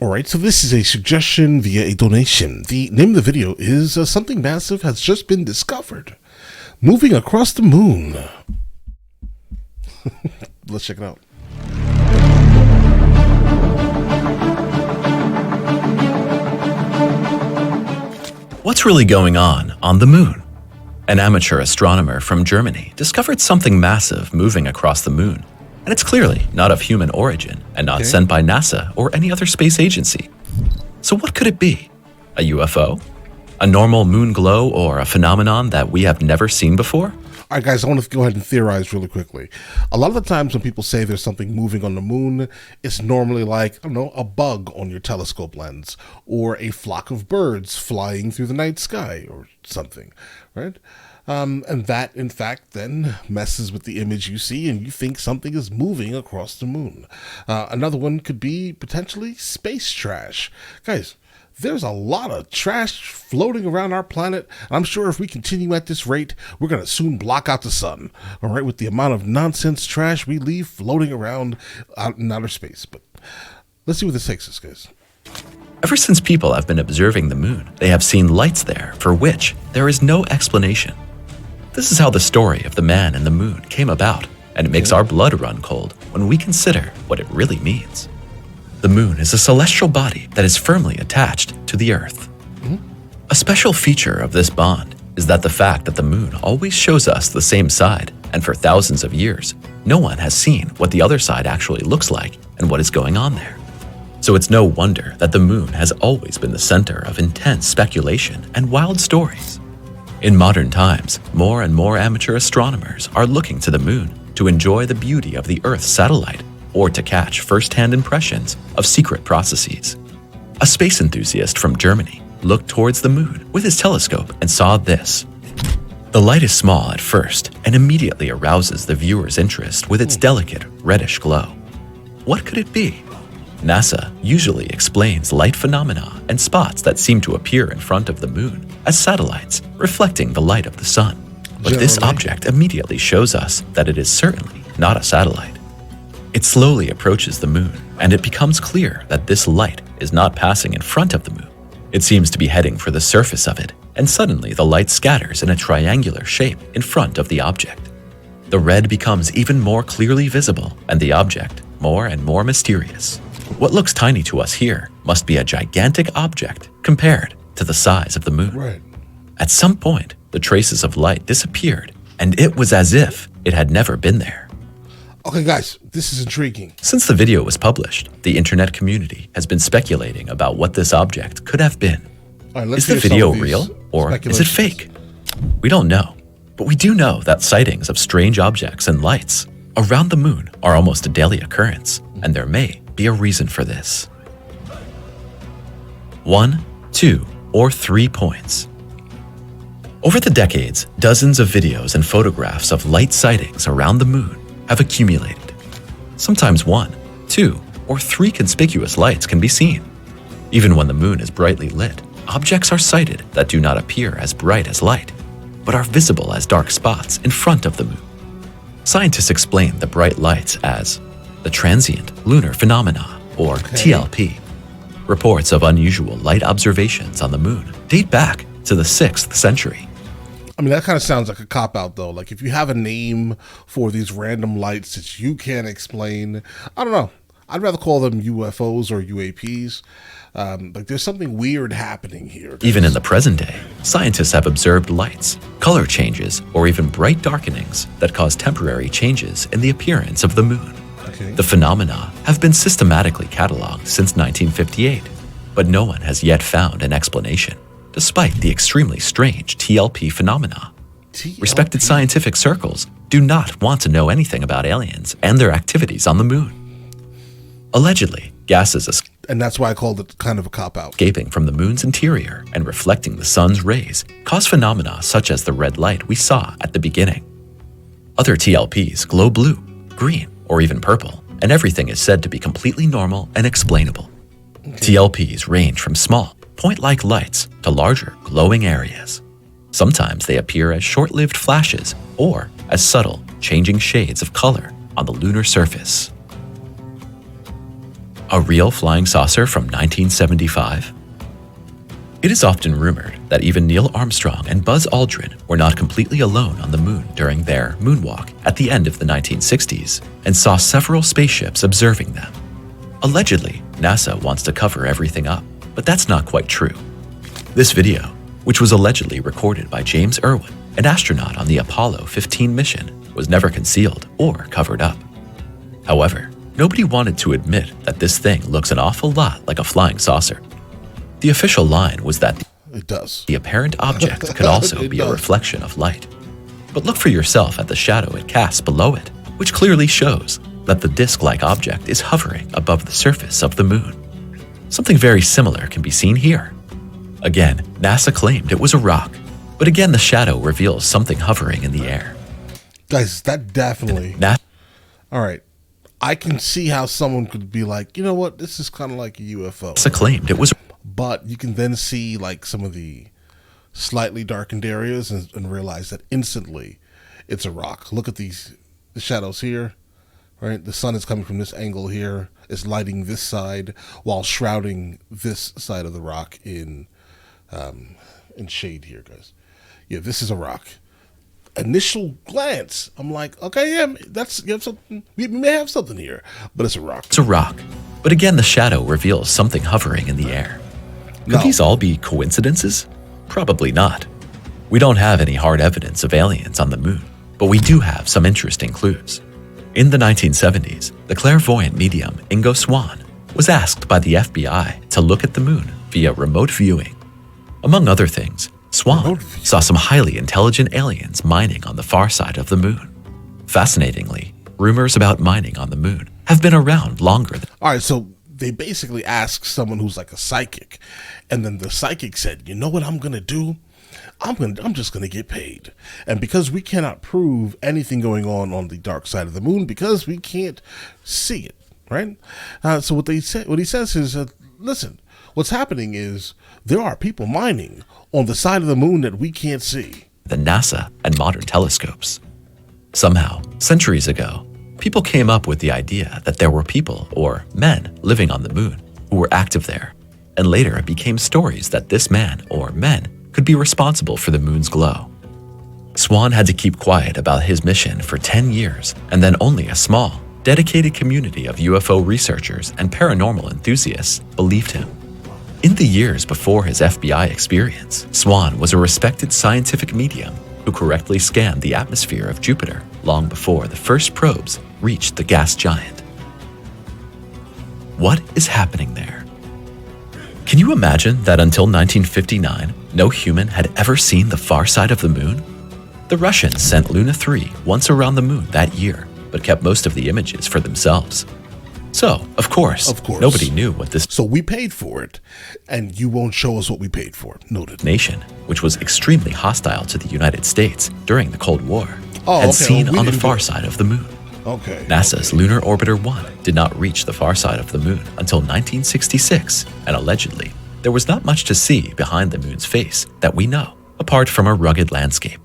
Alright, so this is a suggestion via a donation. The name of the video is Something Massive Has Just Been Discovered. Moving Across the Moon. Let's check it out. What's really going on the moon? An amateur astronomer from Germany discovered something massive moving across the moon. And it's clearly not of human origin and not sent by NASA or any other space agency. So what could it be? A UFO? A normal moon glow or a phenomenon that we have never seen before? All right, guys, I want to go ahead and theorize really quickly. A lot of the times when people say there's something moving on the moon, it's normally like, I don't know, a bug on your telescope lens or a flock of birds flying through the night sky or something, right? And that, in fact, then messes with the image you see and you think something is moving across the moon. Another one could be potentially space trash. Guys, there's a lot of trash floating around our planet. I'm sure if we continue at this rate, we're going to soon block out the sun, all right, with the amount of nonsense trash we leave floating around out in outer space. But let's see what this takes us, guys. Ever since people have been observing the moon, they have seen lights there for which there is no explanation. This is how the story of the man in the moon came about, and it makes our blood run cold when we consider what it really means. The moon is a celestial body that is firmly attached to the Earth. A special feature of this bond is that the fact that the moon always shows us the same side, and for thousands of years, no one has seen what the other side actually looks like and what is going on there. So it's no wonder that the moon has always been the center of intense speculation and wild stories. In modern times, more and more amateur astronomers are looking to the moon to enjoy the beauty of the Earth's satellite or to catch first-hand impressions of secret processes. A space enthusiast from Germany looked towards the moon with his telescope and saw this. The light is small at first and immediately arouses the viewer's interest with its delicate reddish glow. What could it be? NASA usually explains light phenomena and spots that seem to appear in front of the moon as satellites reflecting the light of the sun. But this object immediately shows us that it is certainly not a satellite. It slowly approaches the moon, and it becomes clear that this light is not passing in front of the moon. It seems to be heading for the surface of it, and suddenly the light scatters in a triangular shape in front of the object. The red becomes even more clearly visible, and the object more and more mysterious. What looks tiny to us here must be a gigantic object compared to the size of the moon. Right. At some point, the traces of light disappeared, and it was as if it had never been there. Okay, guys, this is intriguing. Since the video was published, the internet community has been speculating about what this object could have been. All right, Is the video real, or is it fake? We don't know, but we do know that sightings of strange objects and lights around the moon are almost a daily occurrence, and there may be a reason for this. 1, 2, or 3 points. Over the decades, dozens of videos and photographs of light sightings around the moon have accumulated. Sometimes 1, 2, or 3 conspicuous lights can be seen. Even when the moon is brightly lit, objects are sighted that do not appear as bright as light, but are visible as dark spots in front of the moon. Scientists explain the bright lights as the Transient lunar phenomena, or TLP. Reports of unusual light observations on the moon date back to the 6th century. I mean, that kind of sounds like a cop-out, though. Like, if you have a name for these random lights that you can't explain, I don't know. I'd rather call them UFOs or UAPs. Like, there's something weird happening here. Even in the present day, scientists have observed lights, color changes, or even bright darkenings that cause temporary changes in the appearance of the moon. The phenomena have been systematically cataloged since 1958, but no one has yet found an explanation, despite the extremely strange TLP phenomena. Respected scientific circles do not want to know anything about aliens and their activities on the moon. Allegedly, gases and that's why I called it kind of a cop-out. Escaping from the moon's interior and reflecting the sun's rays cause phenomena such as the red light we saw at the beginning. Other TLPs glow blue, green, or even purple, and everything is said to be completely normal and explainable. TLPs range from small, point-like lights to larger, glowing areas. Sometimes they appear as short-lived flashes or as subtle, changing shades of color on the lunar surface. A real flying saucer from 1975? It is often rumored that even Neil Armstrong and Buzz Aldrin were not completely alone on the moon during their moonwalk at the end of the 1960s and saw several spaceships observing them. Allegedly, NASA wants to cover everything up, but that's not quite true. This video, which was allegedly recorded by James Irwin, an astronaut on the Apollo 15 mission, was never concealed or covered up. However, nobody wanted to admit that this thing looks an awful lot like a flying saucer. The official line was that It does. the apparent object could also It be does. a reflection of light. But look for yourself at the shadow it casts below it, which clearly shows that the disc-like object is hovering above the surface of the moon. Something very similar can be seen here. Again, NASA claimed it was a rock, but again the shadow reveals something hovering in the air. Guys, that definitely... All right. I can see how someone could be like, you know what, this is kind of like a UFO. NASA claimed it was. But you can then see like some of the slightly darkened areas and realize that instantly it's a rock. Look at the shadows here, right? The sun is coming from this angle here. It's lighting this side while shrouding this side of the rock in shade here, guys. Yeah, this is a rock. Initial glance, I'm like, okay, yeah, you have something. We may have something here, but it's a rock. It's a rock, but again the shadow reveals something hovering in the air. Could these all be coincidences? Probably not. We don't have any hard evidence of aliens on the moon, but we do have some interesting clues. In the 1970s, the clairvoyant medium Ingo Swann was asked by the FBI to look at the moon via remote viewing. Among other things, Swann saw some highly intelligent aliens mining on the far side of the moon. Fascinatingly, rumors about mining on the moon have been around longer than... All right, so they basically asked someone who's like a psychic, and then the psychic said, you know what I'm going to do? I'm just going to get paid. And because we cannot prove anything going on the dark side of the moon because we can't see it, right? So what he says is, listen, what's happening is there are people mining on the side of the moon that we can't see. than NASA and modern telescopes. Somehow, centuries ago, people came up with the idea that there were people, or men, living on the moon who were active there, and later it became stories that this man, or men, could be responsible for the moon's glow. Swann had to keep quiet about his mission for 10 years, and then only a small, dedicated community of UFO researchers and paranormal enthusiasts believed him. In the years before his FBI experience, Swann was a respected scientific medium who correctly scanned the atmosphere of Jupiter long before the first probes reached the gas giant. What is happening there? Can you imagine that until 1959, no human had ever seen the far side of the moon? The Russians sent Luna 3 once around the moon that year, but kept most of the images for themselves. So, of course, nobody knew what this So we paid for it, and you won't show us what we paid for. Noted. nation, which was extremely hostile to the United States during the Cold War, Oh, had okay. seen Well, we on the didn't far do it. side of the moon. Okay. NASA's Lunar Orbiter 1 did not reach the far side of the moon until 1966, and allegedly, there was not much to see behind the moon's face that we know, apart from a rugged landscape.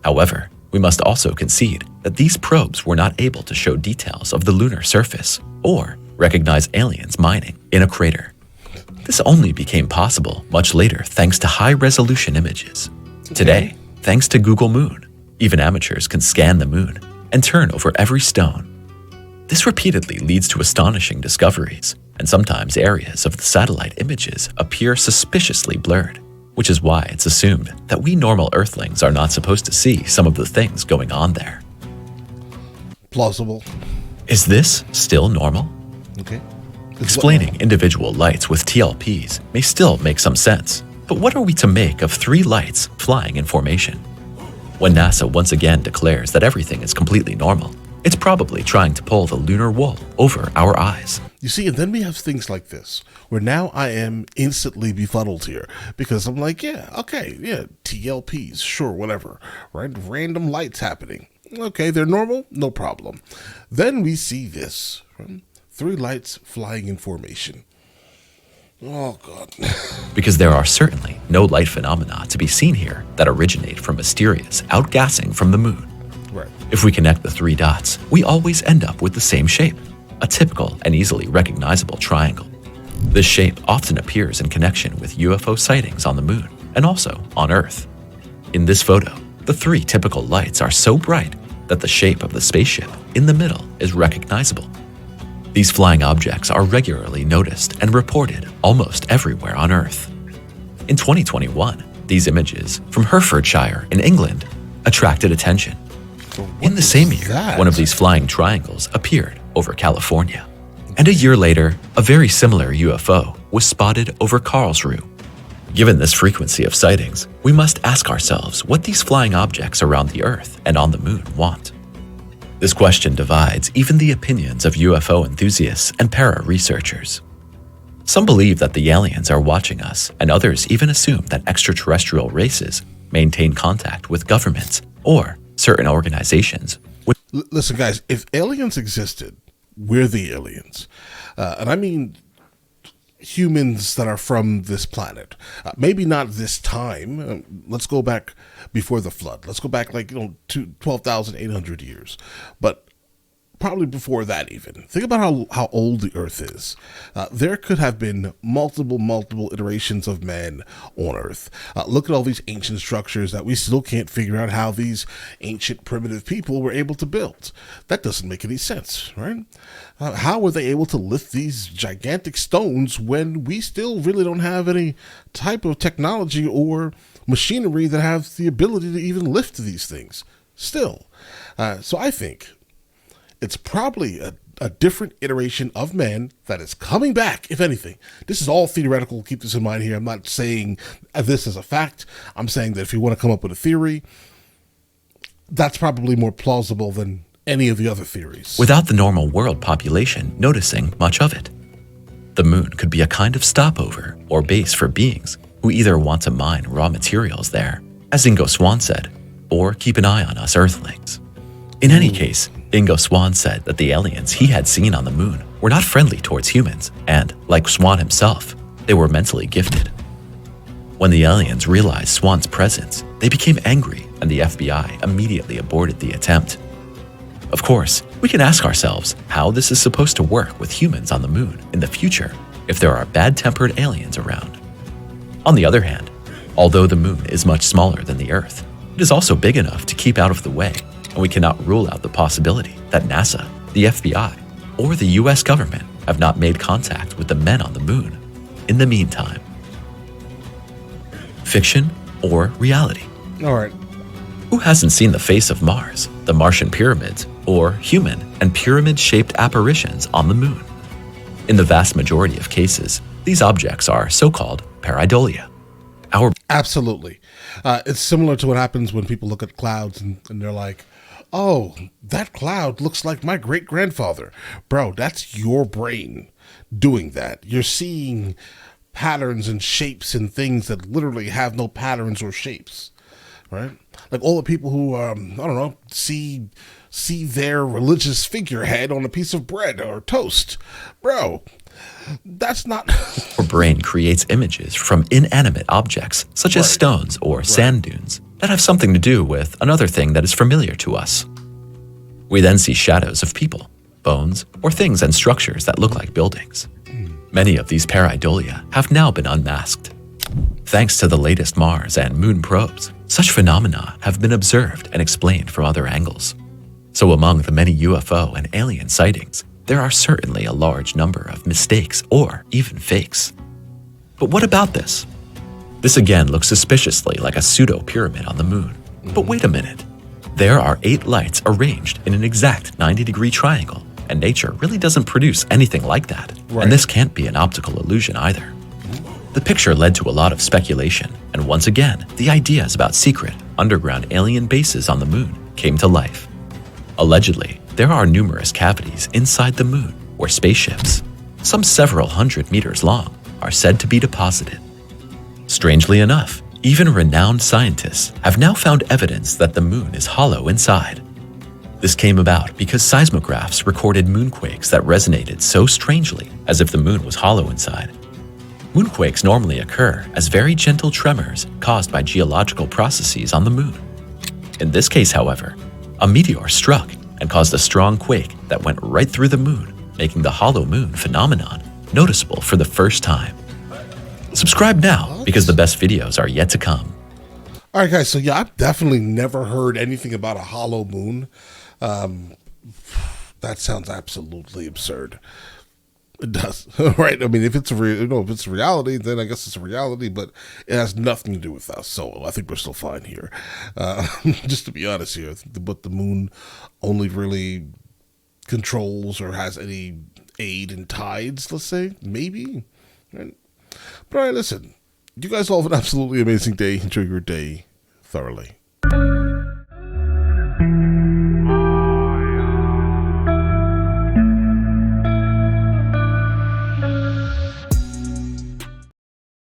However, we must also concede that these probes were not able to show details of the lunar surface or recognize aliens mining in a crater. This only became possible much later thanks to high-resolution images. Today, thanks to Google Moon, even amateurs can scan the moon and turn over every stone. This repeatedly leads to astonishing discoveries, and sometimes areas of the satellite images appear suspiciously blurred, which is why it's assumed that we normal Earthlings are not supposed to see some of the things going on there. Plausible. Is this still normal? Okay. Explaining individual lights with TLPs may still make some sense, but what are we to make of 3 lights flying in formation? When NASA once again declares that everything is completely normal, it's probably trying to pull the lunar wool over our eyes. You see, and then we have things like this, where now I am instantly befuddled here, because I'm like, yeah, okay, yeah, TLPs, sure, whatever, right? Random lights happening. Okay, they're normal, no problem. Then we see this, right? 3 lights flying in formation. Oh, God. Because there are certainly no light phenomena to be seen here that originate from mysterious outgassing from the moon. Right. If we connect the 3 dots, we always end up with the same shape. a typical and easily recognizable triangle. This shape often appears in connection with UFO sightings on the moon and also on Earth. In this photo, the three typical lights are so bright that the shape of the spaceship in the middle is recognizable. These flying objects are regularly noticed and reported almost everywhere on Earth. In 2021, these images from Herefordshire in England attracted attention. In the same year, one of these flying triangles appeared over California. And a year later, a very similar UFO was spotted over Karlsruhe. Given this frequency of sightings, we must ask ourselves what these flying objects around the Earth and on the moon want. This question divides even the opinions of UFO enthusiasts and para-researchers. Some believe that the aliens are watching us, and others even assume that extraterrestrial races maintain contact with governments or certain organizations. Listen, guys, if aliens existed, we're the aliens. And I mean humans that are from this planet. Maybe not this time. Let's go back before the flood. Let's go back to 12,800 years. But probably before that even. Think about how old the Earth is. There could have been multiple iterations of man on Earth. Look at all these ancient structures that we still can't figure out how these ancient primitive people were able to build. That doesn't make any sense, right? How were they able to lift these gigantic stones when we still really don't have any type of technology or machinery that have the ability to even lift these things still? So I think it's probably a different iteration of man that is coming back, if anything. This is all theoretical. Keep this in mind here. I'm not saying this as a fact. I'm saying that if you want to come up with a theory, that's probably more plausible than any of the other theories. Without the normal world population noticing much of it. The moon could be a kind of stopover or base for beings who either want to mine raw materials there, as Ingo Swann said, or keep an eye on us Earthlings. In any case, Ingo Swann said that the aliens he had seen on the moon were not friendly towards humans, and, like Swann himself, they were mentally gifted. When the aliens realized Swann's presence, they became angry, and the FBI immediately aborted the attempt. Of course, we can ask ourselves how this is supposed to work with humans on the moon in the future if there are bad-tempered aliens around. On the other hand, although the moon is much smaller than the Earth, it is also big enough to keep out of the way, and we cannot rule out the possibility that NASA, the FBI, or the US government have not made contact with the men on the moon in the meantime. Fiction or reality? All right. Who hasn't seen the face of Mars, the Martian pyramids, or human and pyramid-shaped apparitions on the moon? In the vast majority of cases, these objects are so-called pareidolia. Absolutely. It's similar to what happens when people look at clouds and they're like, oh, that cloud looks like my great-grandfather. Bro, that's your brain doing that. You're seeing patterns and shapes and things that literally have no patterns or shapes, right? Like all the people who, see their religious figurehead on a piece of bread or toast. Bro, that's not... Our brain creates images from inanimate objects, such as stones or sand dunes, that have something to do with another thing that is familiar to us. We then see shadows of people, bones, or things and structures that look like buildings. Many of these pareidolia have now been unmasked. Thanks to the latest Mars and Moon probes, such phenomena have been observed and explained from other angles. So among the many UFO and alien sightings, there are certainly a large number of mistakes or even fakes. But what about this? This again looks suspiciously like a pseudo-pyramid on the moon. But wait a minute. There are 8 lights arranged in an exact 90-degree triangle, and nature really doesn't produce anything like that. Right. And this can't be an optical illusion either. The picture led to a lot of speculation, and once again, the ideas about secret, underground alien bases on the moon came to life. Allegedly, there are numerous cavities inside the moon where spaceships, some several hundred meters long, are said to be deposited. Strangely enough, even renowned scientists have now found evidence that the moon is hollow inside. This came about because seismographs recorded moonquakes that resonated so strangely as if the moon was hollow inside. Moonquakes normally occur as very gentle tremors caused by geological processes on the moon. In this case, however, a meteor struck and caused a strong quake that went right through the moon, making the hollow moon phenomenon noticeable for the first time. Subscribe now because the best videos are yet to come. All right, guys. So yeah, I've definitely never heard anything about a hollow moon. That sounds absolutely absurd. It does, right? I mean, if it's if it's a reality, then I guess it's a reality. But it has nothing to do with us, so I think we're still fine here. Just to be honest here, but the moon only really controls or has any aid in tides. Let's say maybe. Right? But all right, listen. You guys all have an absolutely amazing day. Enjoy your day thoroughly.